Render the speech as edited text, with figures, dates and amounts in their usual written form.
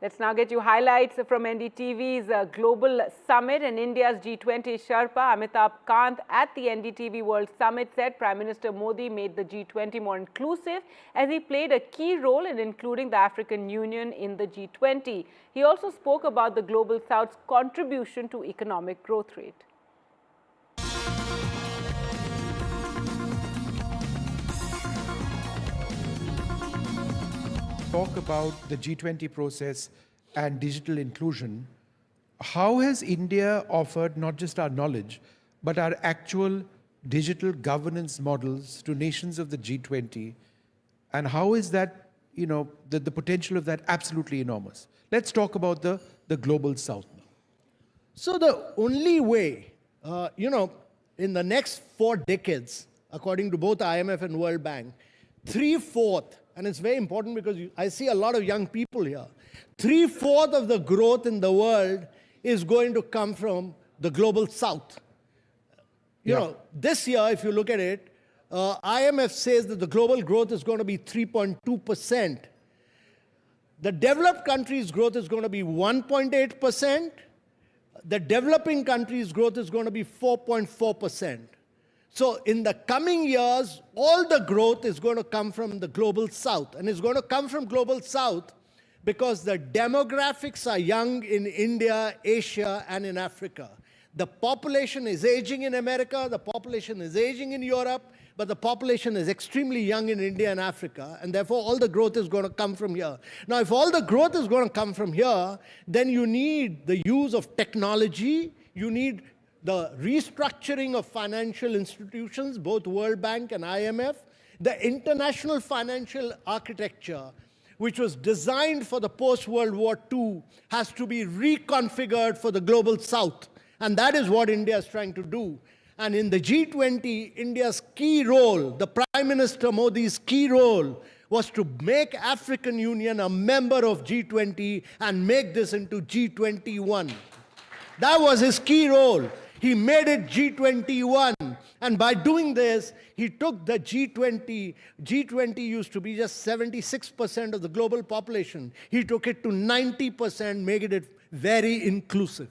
Let's now get you highlights from NDTV's Global Summit and India's G20 Sherpa Amitabh Kant at the NDTV World Summit said Prime Minister Modi made the G20 more inclusive as he played a key role in including the African Union in the G20. He also spoke about the Global South's contribution to economic growth rate. Talk about the G20 process and digital inclusion. How has India offered not just our knowledge, but our actual digital governance models to nations of the G20? And how is that, the potential of that absolutely enormous? Let's talk about the Global South now. So the only way, in the next 4 decades, according to both IMF and World Bank, 3/4, and it's very important because I see a lot of young people here, 3/4 of the growth in the world is going to come from the Global South. This year, if you look at it, IMF says that the global growth is going to be 3.2%. The developed countries' growth is going to be 1.8%. The developing countries' growth is going to be 4.4%. So in the coming years, all the growth is going to come from the Global South. And it's going to come from Global South because the demographics are young in India, Asia, and in Africa. The population is aging in America, the population is aging in Europe, but the population is extremely young in India and Africa, and therefore all the growth is going to come from here. Now, if all the growth is going to come from here, then you need the use of technology, you need the restructuring of financial institutions, both World Bank and IMF, the international financial architecture, which was designed for the post-World War II, has to be reconfigured for the Global South. And that is what India is trying to do. And in the G20, India's key role, the Prime Minister Modi's key role, was to make African Union a member of G20 and make this into G21. That was his key role. He made it G21. And by doing this, he took the G20. G20 used to be just 76% of the global population. He took it to 90%, making it very inclusive.